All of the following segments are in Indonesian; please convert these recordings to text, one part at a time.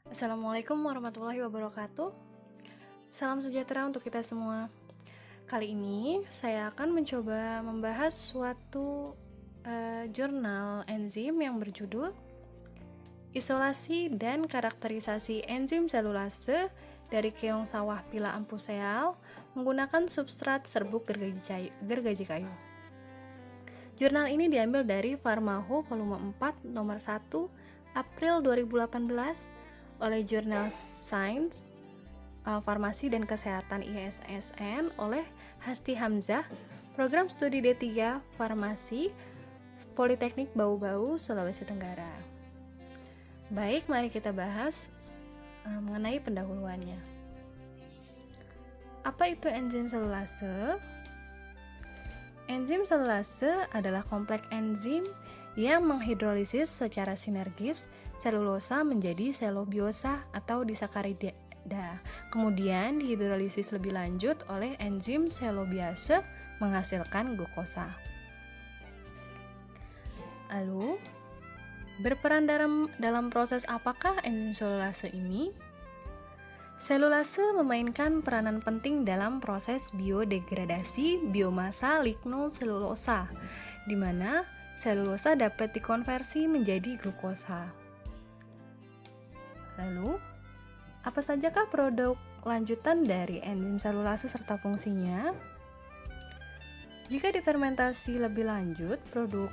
Assalamualaikum warahmatullahi wabarakatuh. Salam sejahtera untuk kita semua. Kali ini saya akan mencoba membahas suatu jurnal enzim yang berjudul Isolasi dan Karakterisasi Enzim Selulase dari keong sawah Pila ampuseal menggunakan substrat serbuk gergaji kayu. Jurnal ini diambil dari Pharmaho volume 4 nomor 1 April 2018 oleh Jurnal Science Farmasi dan Kesehatan ISSN oleh Hasti Hamzah, Program Studi D3 Farmasi Politeknik Bau-Bau, Sulawesi Tenggara. Baik, mari kita bahas mengenai pendahuluannya. Apa itu enzim selulase? Enzim selulase adalah kompleks enzim yang menghidrolisis secara sinergis selulosa menjadi selobiosa atau disakarida. Kemudian dihidrolisis lebih lanjut oleh enzim selobiase menghasilkan glukosa. Lalu, berperan dalam proses apakah enzim selulase ini? Selulase memainkan peranan penting dalam proses biodegradasi biomasa lignoselulosa, di mana selulosa dapat dikonversi menjadi glukosa. Lalu, apa sajakah produk lanjutan dari enzim selulase serta fungsinya? Jika difermentasi lebih lanjut, produk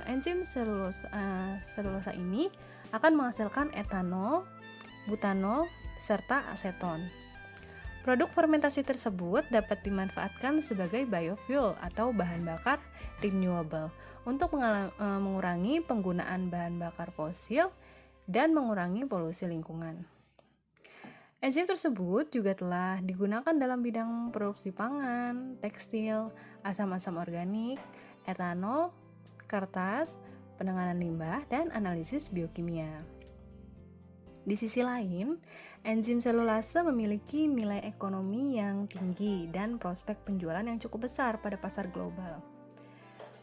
enzim selulosa ini akan menghasilkan etanol, butanol, serta aseton. Produk fermentasi tersebut dapat dimanfaatkan sebagai biofuel atau bahan bakar renewable untuk mengurangi penggunaan bahan bakar fosil dan mengurangi polusi lingkungan. Enzim tersebut juga telah digunakan dalam bidang produksi pangan, tekstil, asam-asam organik, etanol, kertas, penanganan limbah, dan analisis biokimia. Di sisi lain, enzim selulase memiliki nilai ekonomi yang tinggi dan prospek penjualan yang cukup besar pada pasar global.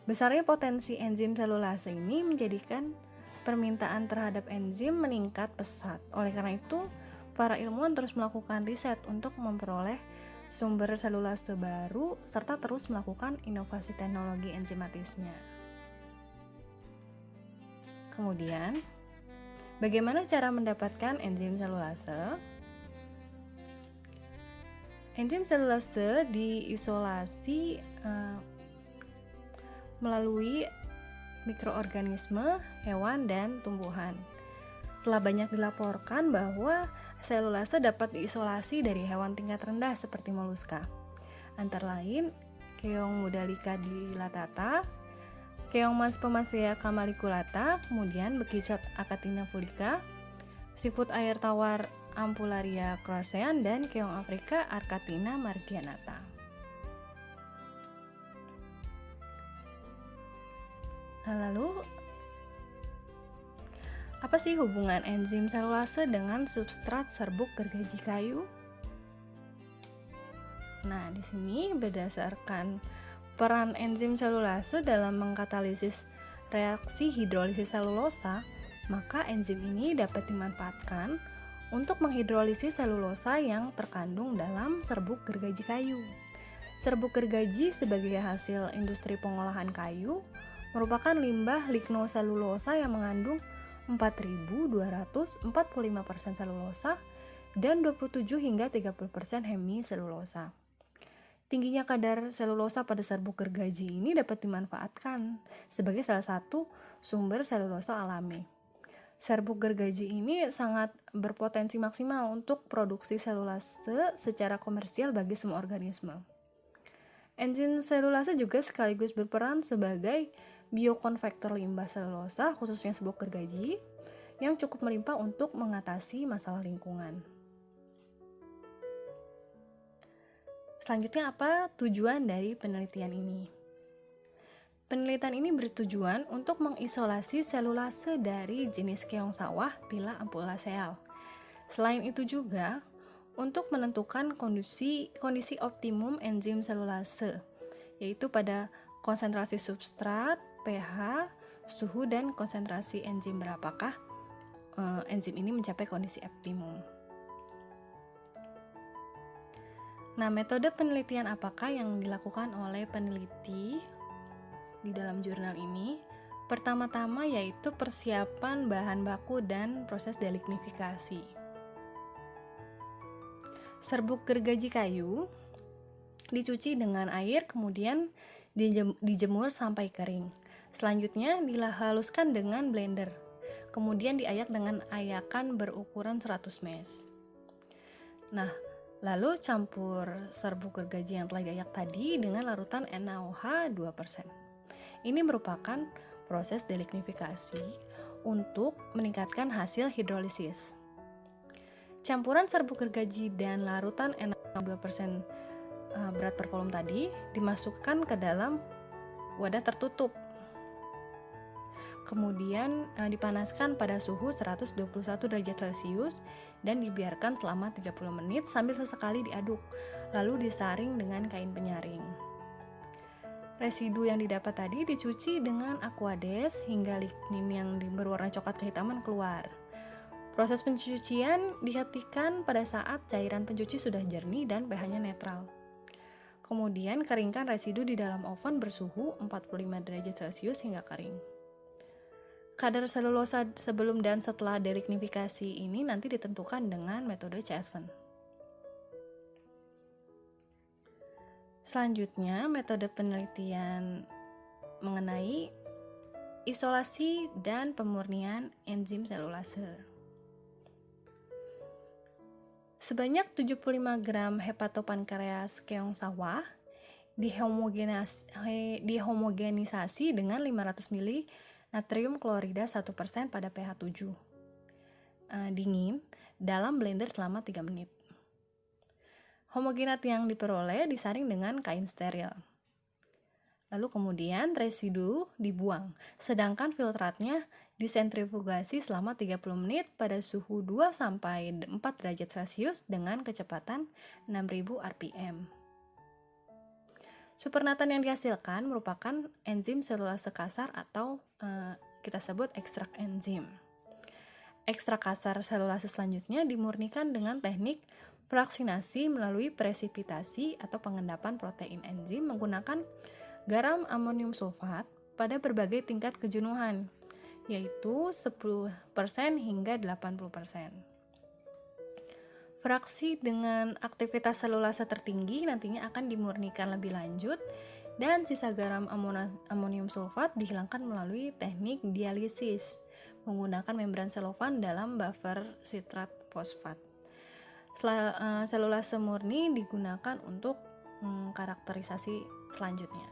Besarnya potensi enzim selulase ini menjadikan permintaan terhadap enzim meningkat pesat. Oleh karena itu, para ilmuwan terus melakukan riset untuk memperoleh sumber selulase baru serta terus melakukan inovasi teknologi enzimatisnya. Kemudian, bagaimana cara mendapatkan enzim selulase? Enzim selulase diisolasi melalui mikroorganisme, hewan, dan tumbuhan. Telah banyak dilaporkan bahwa selulase dapat diisolasi dari hewan tingkat rendah seperti moluska. Antara lain, keong Mudalica dilatata, keong Maspomasea camaliculata, kemudian bekicot Achatina fulica, siput air tawar Ampullaria crossean, dan keong Afrika Arcatina margianata. Lalu, apa sih hubungan enzim selulase dengan substrat serbuk gergaji kayu? Nah, di sini berdasarkan peran enzim selulase dalam mengkatalisis reaksi hidrolisis selulosa, maka enzim ini dapat dimanfaatkan untuk menghidrolisis selulosa yang terkandung dalam serbuk gergaji kayu. Serbuk gergaji sebagai hasil industri pengolahan kayu merupakan limbah lignoselulosa yang mengandung 4.245% selulosa dan 27 hingga 30% hemiselulosa. Tingginya kadar selulosa pada serbuk gergaji ini dapat dimanfaatkan sebagai salah satu sumber selulosa alami. Serbuk gergaji ini sangat berpotensi maksimal untuk produksi selulase secara komersial bagi semua organisme. Enzim selulase juga sekaligus berperan sebagai biokonvektor limbah selulosa, khususnya serbuk gergaji, yang cukup melimpah untuk mengatasi masalah lingkungan. Selanjutnya, apa tujuan dari penelitian ini? Penelitian ini bertujuan untuk mengisolasi selulase dari jenis keong sawah Pila ampullaceae. Selain itu juga untuk menentukan kondisi optimum enzim selulase, yaitu pada konsentrasi substrat, pH, suhu, dan konsentrasi enzim berapakah enzim ini mencapai kondisi optimum. Nah, metode penelitian apakah yang dilakukan oleh peneliti di dalam jurnal ini? Pertama-tama yaitu persiapan bahan baku dan proses delignifikasi. Serbuk gergaji kayu dicuci dengan air, kemudian dijemur sampai kering. Selanjutnya dihaluskan dengan blender. Kemudian diayak dengan ayakan berukuran 100 mesh. Nah, lalu campur serbuk gergaji yang telah diayak tadi dengan larutan NaOH 2%. Ini merupakan proses delignifikasi untuk meningkatkan hasil hidrolisis. Campuran serbuk gergaji dan larutan NaOH 2% berat per volume tadi dimasukkan ke dalam wadah tertutup. Kemudian dipanaskan pada suhu 121 derajat Celcius dan dibiarkan selama 30 menit sambil sesekali diaduk, lalu disaring dengan kain penyaring. Residu yang didapat tadi dicuci dengan aquades hingga lignin yang berwarna coklat kehitaman keluar. Proses pencucian dihentikan pada saat cairan pencuci sudah jernih dan pH-nya netral. Kemudian keringkan residu di dalam oven bersuhu 45 derajat Celcius hingga kering. Kadar selulosa sebelum dan setelah delignifikasi ini nanti ditentukan dengan metode Chasen. Selanjutnya, metode penelitian mengenai isolasi dan pemurnian enzim selulase. Sebanyak 75 gram hepatopankreas keong sawah dihomogenisasi dengan 500 ml natrium klorida 1% pada pH 7 dingin dalam blender selama 3 menit. Homogenat yang diperoleh disaring dengan kain steril. Lalu kemudian residu dibuang, sedangkan filtratnya disentrifugasi selama 30 menit pada suhu 2-4 derajat Celcius dengan kecepatan 6000 rpm. Supernatan yang dihasilkan merupakan enzim selulase kasar atau kita sebut ekstrak enzim. Ekstrak kasar selulase selanjutnya dimurnikan dengan teknik fraksinasi melalui presipitasi atau pengendapan protein enzim menggunakan garam amonium sulfat pada berbagai tingkat kejenuhan, yaitu 10% hingga 80%. Fraksi dengan aktivitas selulase tertinggi nantinya akan dimurnikan lebih lanjut dan sisa garam amonium sulfat dihilangkan melalui teknik dialisis menggunakan membran selofan dalam buffer sitrat fosfat. Selulase murni digunakan untuk karakterisasi selanjutnya.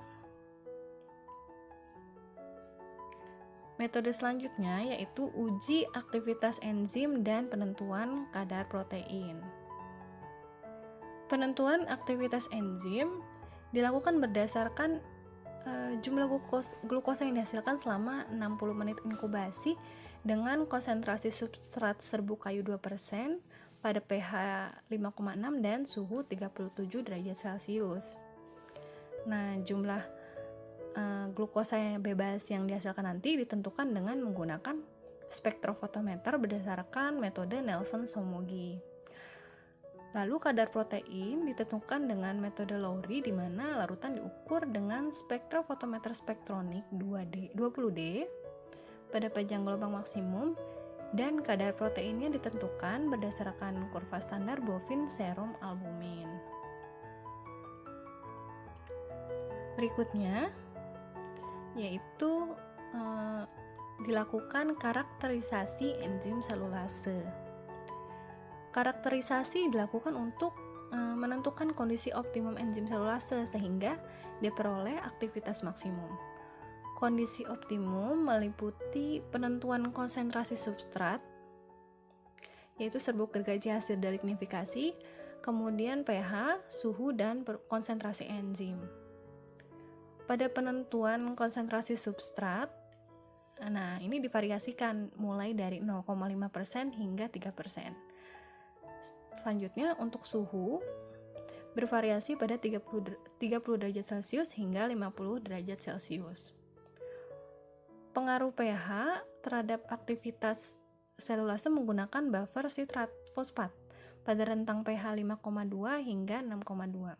Metode selanjutnya yaitu uji aktivitas enzim dan penentuan kadar protein. Penentuan aktivitas enzim dilakukan berdasarkan jumlah glukosa yang dihasilkan selama 60 menit inkubasi dengan konsentrasi substrat serbuk kayu 2% pada pH 5,6 dan suhu 37 derajat Celcius. Nah, jumlah glukosa yang bebas yang dihasilkan nanti ditentukan dengan menggunakan spektrofotometer berdasarkan metode Nelson-Somogyi. Lalu kadar protein ditentukan dengan metode Lowry di mana larutan diukur dengan spektrofotometer spektronik 20D pada panjang gelombang maksimum dan kadar proteinnya ditentukan berdasarkan kurva standar bovine serum albumin. Berikutnya yaitu dilakukan karakterisasi enzim selulase. Karakterisasi dilakukan untuk menentukan kondisi optimum enzim selulase sehingga diperoleh aktivitas maksimum. Kondisi optimum meliputi penentuan konsentrasi substrat, yaitu serbuk gergaji hasil delignifikasi, kemudian pH, suhu, dan konsentrasi enzim. Pada penentuan konsentrasi substrat, nah ini divariasikan mulai dari 0,5% hingga 3%. Selanjutnya untuk suhu bervariasi pada 30 derajat Celcius hingga 50 derajat Celcius. Pengaruh pH terhadap aktivitas selulase menggunakan buffer sitrat fosfat pada rentang pH 5,2 hingga 6,2.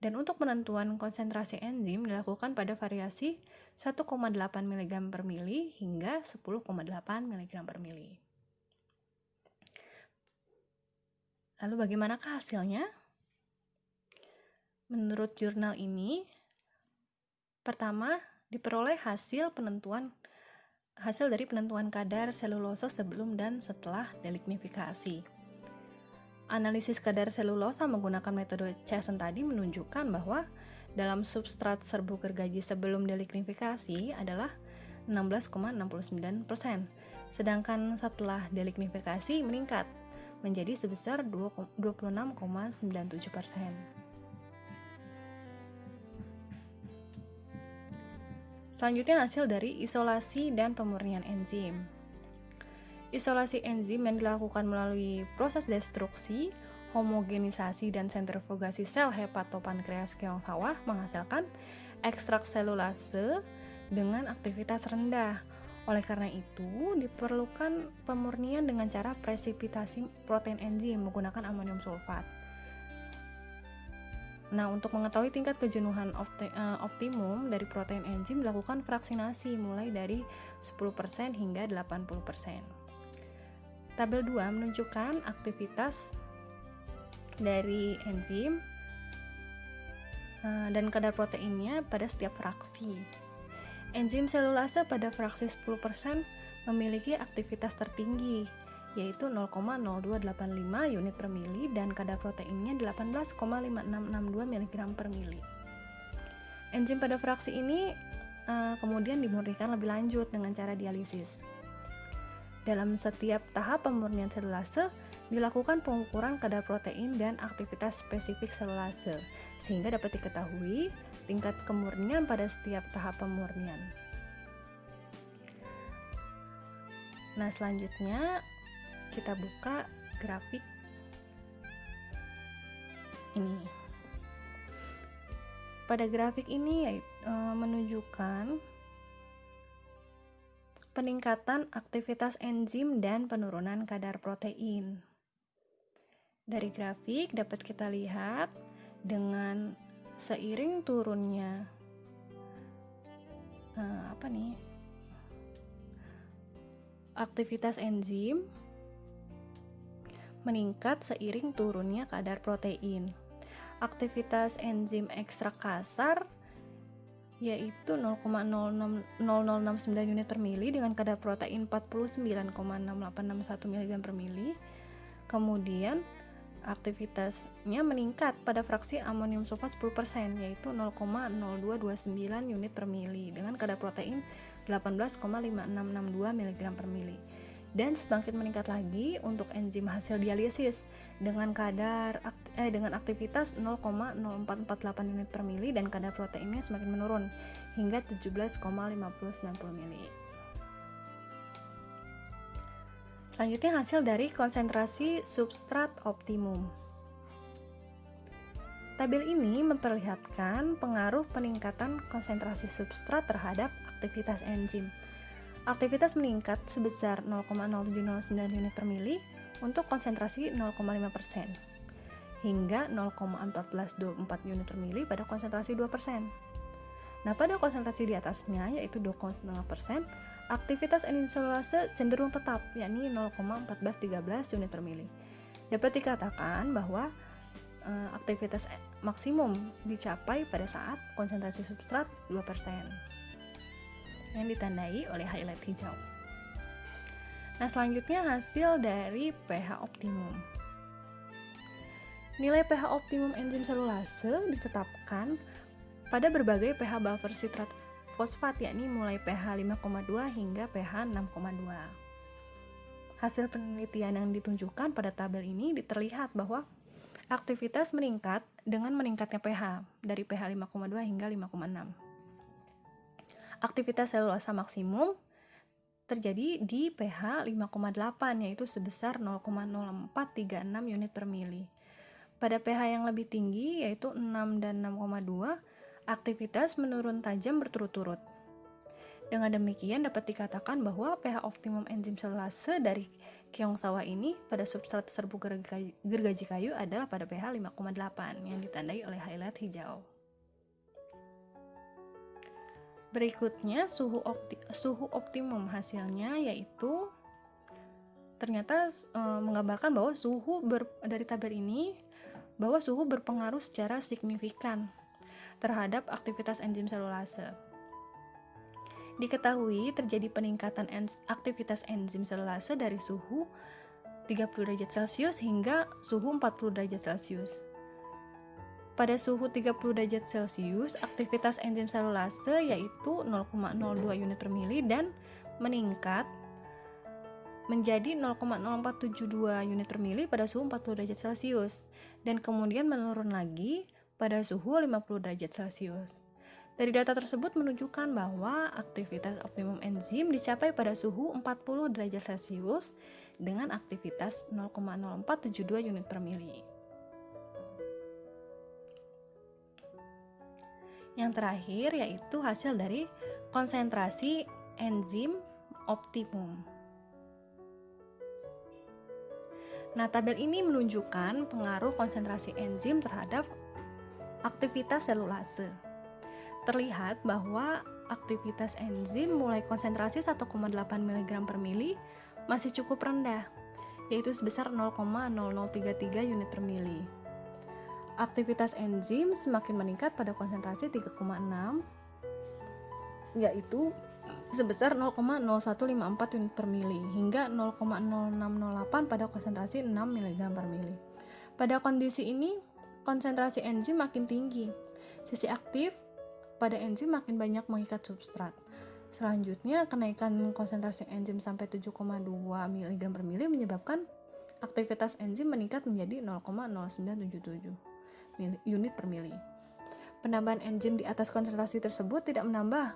Dan untuk penentuan konsentrasi enzim dilakukan pada variasi 1,8 mg per mili hingga 10,8 mg per mili. Lalu bagaimanakah hasilnya? Menurut jurnal ini, pertama diperoleh hasil dari penentuan kadar selulosa sebelum dan setelah delignifikasi. Analisis kadar selulosa menggunakan metode Chason tadi menunjukkan bahwa dalam substrat serbuk gergaji sebelum delignifikasi adalah 16,69%, sedangkan setelah delignifikasi meningkat menjadi sebesar 26,97%. Selanjutnya hasil dari isolasi dan pemurnian enzim. Isolasi enzim yang dilakukan melalui proses destruksi, homogenisasi, dan sentrifugasi sel hepatopankreas keong sawah menghasilkan ekstrak selulase dengan aktivitas rendah. Oleh karena itu, diperlukan pemurnian dengan cara presipitasi protein enzim menggunakan amonium sulfat. Nah, untuk mengetahui tingkat kejenuhan optimum dari protein enzim dilakukan fraksinasi mulai dari 10% hingga 80%. Tabel 2 menunjukkan aktivitas dari enzim dan kadar proteinnya pada setiap fraksi. Enzim selulase pada fraksi 10% memiliki aktivitas tertinggi, yaitu 0,0285 unit per mili dan kadar proteinnya 18,5662 mg per mili. Enzim pada fraksi ini kemudian dimurnikan lebih lanjut dengan cara dialisis. Dalam setiap tahap pemurnian selulase, dilakukan pengukuran kadar protein dan aktivitas spesifik selulase, sehingga dapat diketahui tingkat kemurnian pada setiap tahap pemurnian. Nah, selanjutnya kita buka grafik ini. Pada grafik ini menunjukkan peningkatan aktivitas enzim dan penurunan kadar protein. Dari grafik dapat kita lihat dengan seiring turunnya aktivitas enzim meningkat seiring turunnya kadar protein. Aktivitas enzim ekstrak kasar yaitu 0,0069 unit per mili dengan kadar protein 49,6861 mg per mili. Kemudian aktivitasnya meningkat pada fraksi amonium sulfat 10% yaitu 0,0229 unit per mili dengan kadar protein 18,5662 mg per mili. Dan semakin meningkat lagi untuk enzim hasil dialisis dengan aktivitas 0,0448 unit per mili dan kadar proteinnya semakin menurun hingga 17,5090 mili. Selanjutnya hasil dari konsentrasi substrat optimum. Tabel ini memperlihatkan pengaruh peningkatan konsentrasi substrat terhadap aktivitas enzim. Aktivitas meningkat sebesar 0,0709 unit per mili untuk konsentrasi 0,5% hingga 0,1424 unit per mili pada konsentrasi 2%. Nah, pada konsentrasi di atasnya yaitu 2,5%, aktivitas enzim selulase cenderung tetap yakni 0,1413 unit per mili. Dapat dikatakan bahwa aktivitas maksimum dicapai pada saat konsentrasi substrat 2%. Yang ditandai oleh highlight hijau. Nah, selanjutnya hasil dari pH optimum. Nilai pH optimum enzim selulase ditetapkan pada berbagai pH buffer sitrat fosfat yakni mulai pH 5,2 hingga pH 6,2. Hasil penelitian yang ditunjukkan pada tabel ini terlihat bahwa aktivitas meningkat dengan meningkatnya pH dari pH 5,2 hingga 5,6. Aktivitas selulasa maksimum terjadi di pH 5,8 yaitu sebesar 0,0436 unit per mili. Pada pH yang lebih tinggi yaitu 6 dan 6,2, aktivitas menurun tajam berturut-turut. Dengan demikian dapat dikatakan bahwa pH optimum enzim selulase dari keong sawah ini pada substrat serbuk gergaji kayu adalah pada pH 5,8 yang ditandai oleh highlight hijau. Berikutnya suhu optimum hasilnya yaitu ternyata menggambarkan bahwa dari tabel ini bahwa suhu berpengaruh secara signifikan terhadap aktivitas enzim selulase. Diketahui terjadi peningkatan aktivitas enzim selulase dari suhu 30 derajat Celcius hingga suhu 40 derajat Celcius. Pada suhu 30 derajat Celcius, aktivitas enzim selulase yaitu 0,02 unit per mili dan meningkat menjadi 0,0472 unit per mili pada suhu 40 derajat Celcius dan kemudian menurun lagi pada suhu 50 derajat Celcius. Dari data tersebut menunjukkan bahwa aktivitas optimum enzim dicapai pada suhu 40 derajat Celcius dengan aktivitas 0,0472 unit per mili. Yang terakhir yaitu hasil dari konsentrasi enzim optimum. Nah, tabel ini menunjukkan pengaruh konsentrasi enzim terhadap aktivitas selulase. Terlihat bahwa aktivitas enzim mulai konsentrasi 1,8 mg per mili masih cukup rendah, yaitu sebesar 0,0033 unit per mili. Aktivitas enzim semakin meningkat pada konsentrasi 3,6, yaitu sebesar 0,0154 unit per mili hingga 0,0608 pada konsentrasi 6 mg per mili. Pada kondisi ini, konsentrasi enzim makin tinggi. Sisi aktif pada enzim makin banyak mengikat substrat. Selanjutnya, kenaikan konsentrasi enzim sampai 7,2 mg per mili menyebabkan aktivitas enzim meningkat menjadi 0,0977 unit per mili. Penambahan enzim di atas konsentrasi tersebut tidak menambah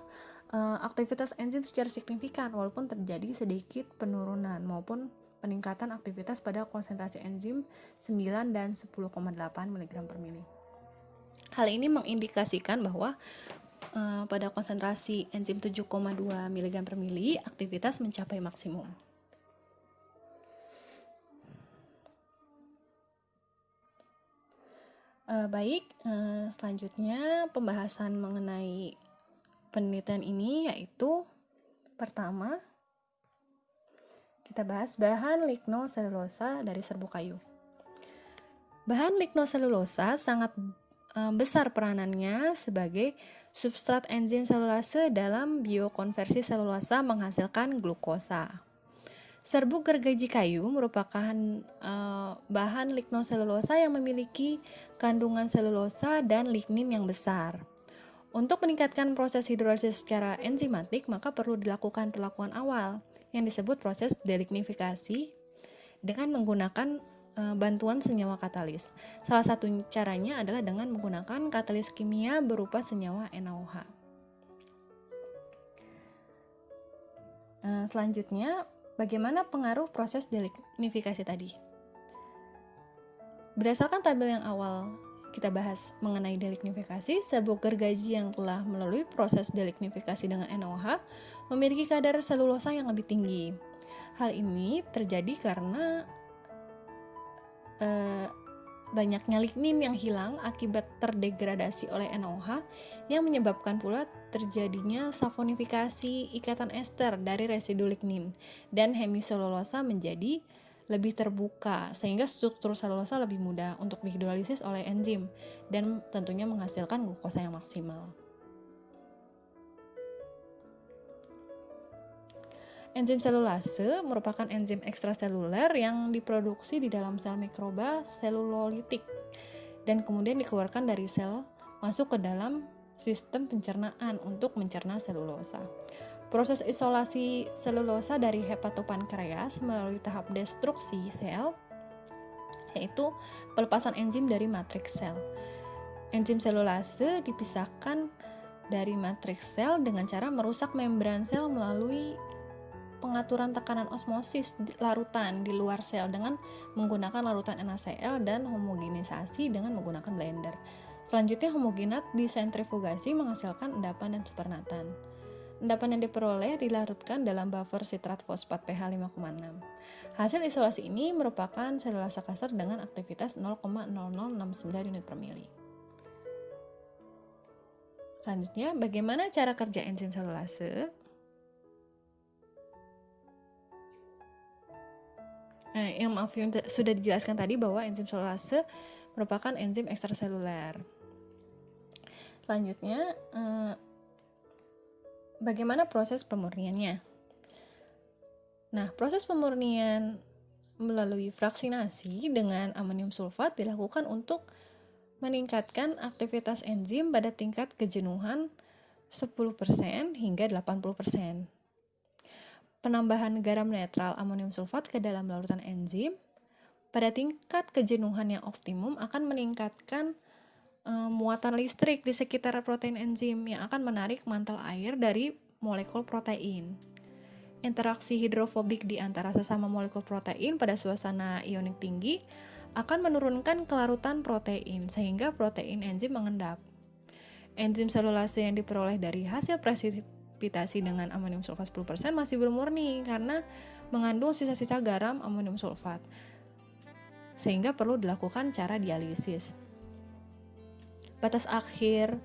aktivitas enzim secara signifikan walaupun terjadi sedikit penurunan maupun peningkatan aktivitas pada konsentrasi enzim 9 dan 10,8 mg per mili. Hal ini mengindikasikan bahwa pada konsentrasi enzim 7,2 mg per mili aktivitas mencapai maksimum. Selanjutnya pembahasan mengenai penelitian ini yaitu pertama kita bahas bahan lignoselulosa dari serbuk kayu. Bahan lignoselulosa sangat besar peranannya sebagai substrat enzim selulase dalam biokonversi selulosa menghasilkan glukosa. Serbuk gergaji kayu merupakan bahan lignoselulosa yang memiliki kandungan selulosa dan lignin yang besar. Untuk meningkatkan proses hidrolisis secara enzimatik, maka perlu dilakukan perlakuan awal yang disebut proses delignifikasi dengan menggunakan bantuan senyawa katalis. Salah satu caranya adalah dengan menggunakan katalis kimia berupa senyawa NaOH. Selanjutnya, bagaimana pengaruh proses delignifikasi tadi? Berdasarkan tabel yang awal kita bahas mengenai delignifikasi, serbuk gergaji yang telah melalui proses delignifikasi dengan NaOH memiliki kadar selulosa yang lebih tinggi. Hal ini terjadi karena banyaknya lignin yang hilang akibat terdegradasi oleh NaOH yang menyebabkan pula terjadinya saponifikasi ikatan ester dari residu lignin dan hemiselulosa menjadi lebih terbuka sehingga struktur selulosa lebih mudah untuk dihidrolisis oleh enzim dan tentunya menghasilkan glukosa yang maksimal. Enzim selulase merupakan enzim ekstraseluler yang diproduksi di dalam sel mikroba selulolitik dan kemudian dikeluarkan dari sel masuk ke dalam sistem pencernaan untuk mencerna selulosa. Proses isolasi selulosa dari hepatopankreas melalui tahap destruksi sel, yaitu pelepasan enzim dari matriks sel. Enzim selulase dipisahkan dari matriks sel dengan cara merusak membran sel melalui pengaturan tekanan osmosis larutan di luar sel dengan menggunakan larutan NaCl dan homogenisasi dengan menggunakan blender. Selanjutnya homogenat disentrifugasi menghasilkan endapan dan supernatan. Endapan yang diperoleh dilarutkan dalam buffer sitrat fosfat pH 5,6. Hasil isolasi ini merupakan selulasa kasar dengan aktivitas 0,0069 unit per mili. Selanjutnya, bagaimana cara kerja enzim selulase? Yang sudah dijelaskan tadi bahwa enzim selulase merupakan enzim ekstraseluler. Selanjutnya, bagaimana proses pemurniannya? Nah, proses pemurnian melalui fraksinasi dengan amonium sulfat dilakukan untuk meningkatkan aktivitas enzim pada tingkat kejenuhan 10% hingga 80%. Penambahan garam netral amonium sulfat ke dalam larutan enzim pada tingkat kejenuhan yang optimum akan meningkatkan muatan listrik di sekitar protein enzim yang akan menarik mantel air dari molekul protein. Interaksi hidrofobik di antara sesama molekul protein pada suasana ionik tinggi akan menurunkan kelarutan protein sehingga protein enzim mengendap. Enzim selulase yang diperoleh dari hasil presipitasi dengan amonium sulfat 10% masih belum murni karena mengandung sisa-sisa garam amonium sulfat, sehingga perlu dilakukan cara dialisis. Batas akhir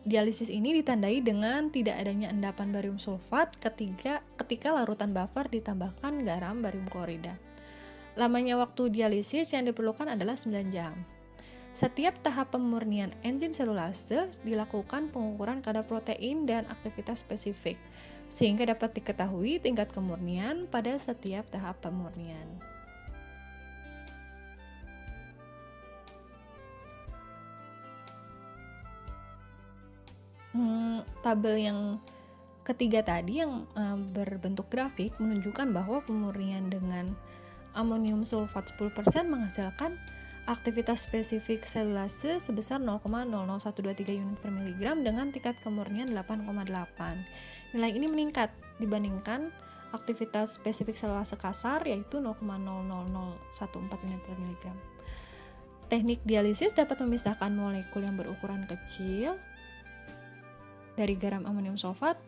dialisis ini ditandai dengan tidak adanya endapan barium sulfat ketika larutan buffer ditambahkan garam barium klorida. Lamanya waktu dialisis yang diperlukan adalah 9 jam. Setiap tahap pemurnian enzim selulase dilakukan pengukuran kadar protein dan aktivitas spesifik, sehingga dapat diketahui tingkat kemurnian pada setiap tahap pemurnian. Tabel yang ketiga tadi yang berbentuk grafik menunjukkan bahwa pemurnian dengan amonium sulfat 10% menghasilkan aktivitas spesifik selulase sebesar 0,00123 unit per miligram dengan tingkat kemurnian 8,8. Nilai ini meningkat dibandingkan aktivitas spesifik selulase kasar yaitu 0,00014 unit per miligram. Teknik dialisis dapat memisahkan molekul yang berukuran kecil dari garam amonium sulfat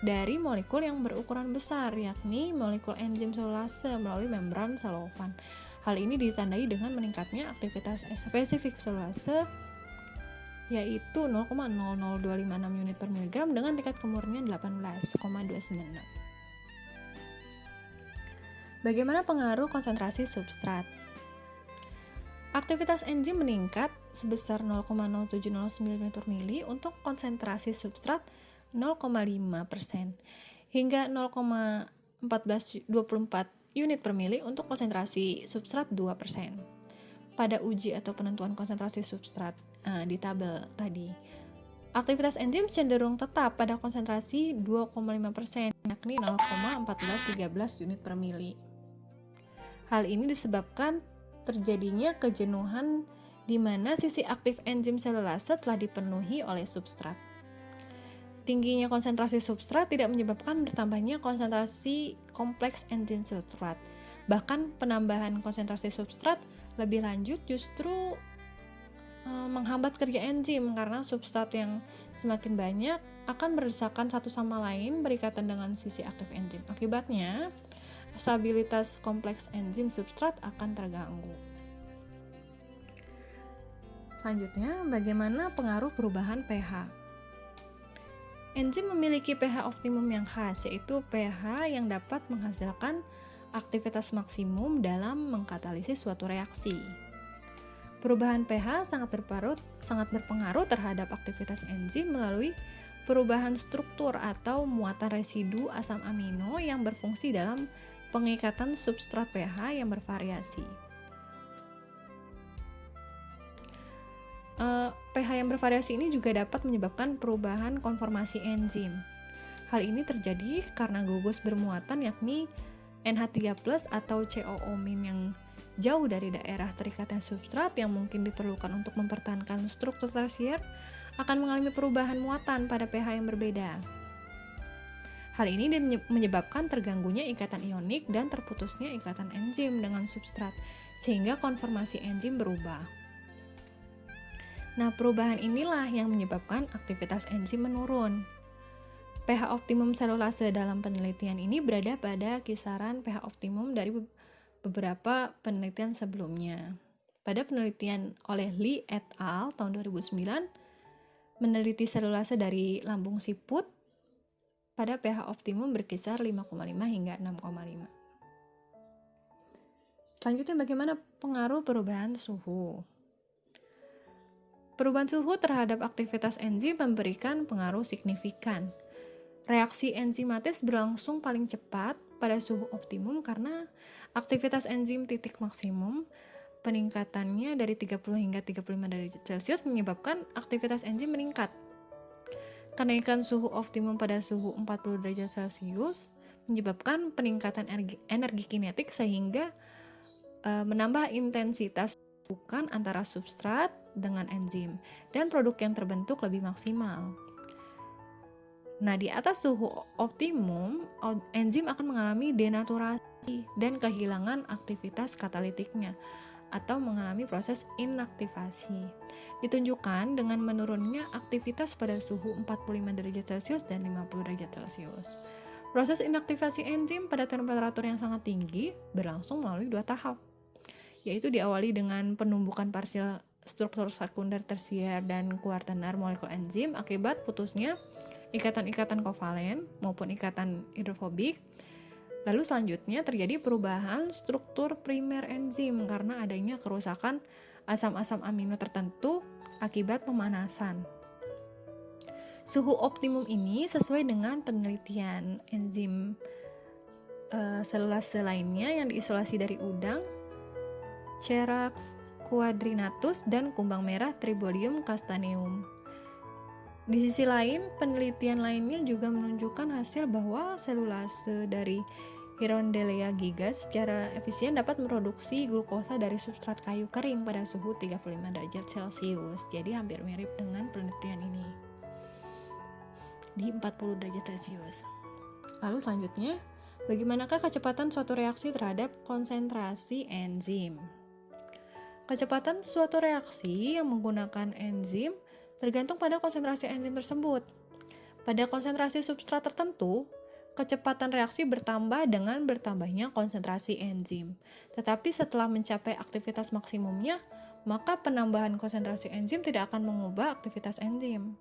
dari molekul yang berukuran besar, yakni molekul enzim selulase melalui membran selofan. Hal ini ditandai dengan meningkatnya aktivitas spesifik selulase yaitu 0,00256 unit per miligram dengan tingkat kemurnian 18,296. Bagaimana pengaruh konsentrasi substrat? Aktivitas enzim meningkat sebesar 0,0709 unit per mili untuk konsentrasi substrat 0,5% hingga 0,1424 unit per mili untuk konsentrasi substrat 2%. Pada uji atau penentuan konsentrasi substrat di tabel tadi, aktivitas enzim cenderung tetap pada konsentrasi 2,5%, yakni 0,1413 unit per mili. Hal ini disebabkan terjadinya kejenuhan di mana sisi aktif enzim selulase telah dipenuhi oleh substrat. Tingginya konsentrasi substrat tidak menyebabkan bertambahnya konsentrasi kompleks enzim substrat. Bahkan penambahan konsentrasi substrat lebih lanjut justru menghambat kerja enzim karena substrat yang semakin banyak akan berdesakan satu sama lain berikatan dengan sisi aktif enzim. Akibatnya, stabilitas kompleks enzim substrat akan terganggu. Selanjutnya, bagaimana pengaruh perubahan pH? Enzim memiliki pH optimum yang khas, yaitu pH yang dapat menghasilkan aktivitas maksimum dalam mengkatalisis suatu reaksi. Perubahan pH sangat berpengaruh terhadap aktivitas enzim melalui perubahan struktur atau muatan residu asam amino yang berfungsi dalam pengikatan substrat pH yang bervariasi. pH yang bervariasi ini juga dapat menyebabkan perubahan konformasi enzim. Hal ini terjadi karena gugus bermuatan yakni NH3+ atau COO- yang jauh dari daerah terikatnya substrat yang mungkin diperlukan untuk mempertahankan struktur tersier akan mengalami perubahan muatan pada pH yang berbeda. Hal ini menyebabkan terganggunya ikatan ionik dan terputusnya ikatan enzim dengan substrat, sehingga konformasi enzim berubah. Nah, perubahan inilah yang menyebabkan aktivitas enzim menurun. pH optimum selulase dalam penelitian ini berada pada kisaran pH optimum dari beberapa penelitian sebelumnya. Pada penelitian oleh Lee et al. Tahun 2009, meneliti selulase dari lambung siput pada pH optimum berkisar 5,5 hingga 6,5. Selanjutnya, bagaimana pengaruh perubahan suhu? Perubahan suhu terhadap aktivitas enzim memberikan pengaruh signifikan. Reaksi enzimatis berlangsung paling cepat pada suhu optimum karena aktivitas enzim titik maksimum peningkatannya dari 30 hingga 35 derajat Celcius menyebabkan aktivitas enzim meningkat. Kenaikan suhu optimum pada suhu 40 derajat Celcius menyebabkan peningkatan energi kinetik sehingga menambah intensitas hubungan antara substrat dengan enzim dan produk yang terbentuk lebih maksimal. Nah, di atas suhu optimum, enzim akan mengalami denaturasi dan kehilangan aktivitas katalitiknya atau mengalami proses inaktivasi. Ditunjukkan dengan menurunnya aktivitas pada suhu 45 derajat Celcius dan 50 derajat Celcius. Proses inaktivasi enzim pada temperatur yang sangat tinggi berlangsung melalui 2 tahap, yaitu diawali dengan penumbukan parsial struktur sekunder, tersier, dan kuartener molekul enzim akibat putusnya ikatan-ikatan kovalen maupun ikatan hidrofobik. Lalu selanjutnya terjadi perubahan struktur primer enzim karena adanya kerusakan asam-asam amino tertentu akibat pemanasan. Suhu optimum ini sesuai dengan penelitian enzim selulase lainnya yang diisolasi dari udang, Cherax quadrinatus, dan kumbang merah Tribolium castaneum. Di sisi lain, penelitian lainnya juga menunjukkan hasil bahwa selulase dari Hirondellea gigas secara efisien dapat memproduksi glukosa dari substrat kayu kering pada suhu 35 derajat Celcius. Jadi hampir mirip dengan penelitian ini di 40 derajat Celcius. Lalu selanjutnya, bagaimanakah kecepatan suatu reaksi terhadap konsentrasi enzim? Kecepatan suatu reaksi yang menggunakan enzim tergantung pada konsentrasi enzim tersebut. Pada konsentrasi substrat tertentu, kecepatan reaksi bertambah dengan bertambahnya konsentrasi enzim. Tetapi setelah mencapai aktivitas maksimumnya, maka penambahan konsentrasi enzim tidak akan mengubah aktivitas enzim.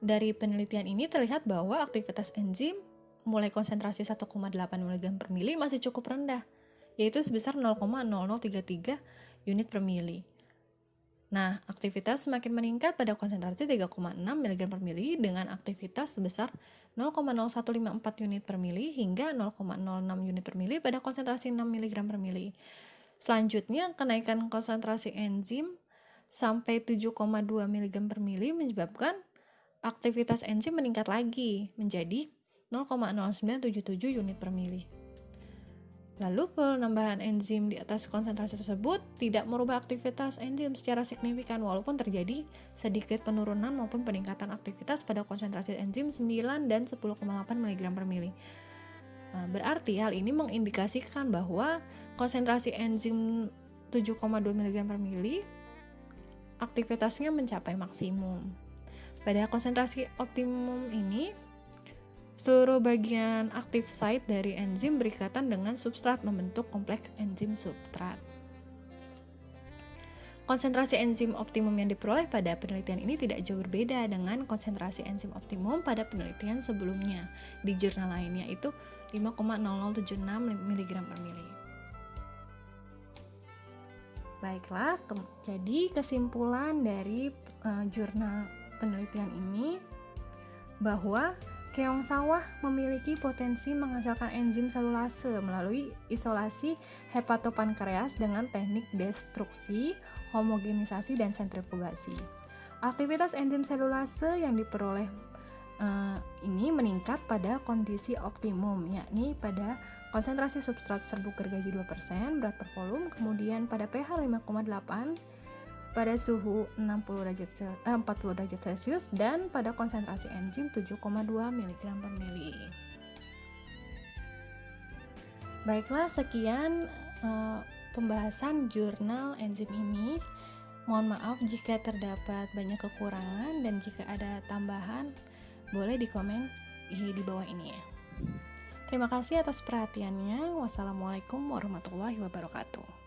Dari penelitian ini terlihat bahwa aktivitas enzim mulai konsentrasi 1,8 mg per mili masih cukup rendah, yaitu sebesar 0,0033 unit per mili. Nah, aktivitas semakin meningkat pada konsentrasi 3,6 mg per mili dengan aktivitas sebesar 0,0154 unit per mili hingga 0,06 unit per mili pada konsentrasi 6 mg per mili. Selanjutnya, kenaikan konsentrasi enzim sampai 7,2 mg per mili menyebabkan aktivitas enzim meningkat lagi menjadi 0,0977 unit per mili. Lalu penambahan enzim di atas konsentrasi tersebut tidak merubah aktivitas enzim secara signifikan walaupun terjadi sedikit penurunan maupun peningkatan aktivitas pada konsentrasi enzim 9 dan 10,8 mg per mili. Berarti hal ini mengindikasikan bahwa konsentrasi enzim 7,2 mg per mili aktivitasnya mencapai maksimum. Pada konsentrasi optimum ini, seluruh bagian aktif site dari enzim berikatan dengan substrat membentuk kompleks enzim substrat. Konsentrasi enzim optimum yang diperoleh pada penelitian ini tidak jauh berbeda dengan konsentrasi enzim optimum pada penelitian sebelumnya di jurnal lainnya, yaitu 5,0076 mg per mili. Baiklah, jadi kesimpulan dari jurnal penelitian ini bahwa keong sawah memiliki potensi menghasilkan enzim selulase melalui isolasi hepatopankreas dengan teknik destruksi, homogenisasi, dan sentrifugasi. Aktivitas enzim selulase yang diperoleh ini meningkat pada kondisi optimum, yakni pada konsentrasi substrat serbuk gergaji 2%, berat per volume, kemudian pada pH 5,8, pada suhu 40 derajat Celcius, dan pada konsentrasi enzim 7,2 mg per mili. Baiklah, sekian pembahasan jurnal enzim ini. Mohon maaf jika terdapat banyak kekurangan dan jika ada tambahan Boleh di komen di bawah ini ya. Terima kasih atas perhatiannya. Wassalamualaikum warahmatullahi wabarakatuh.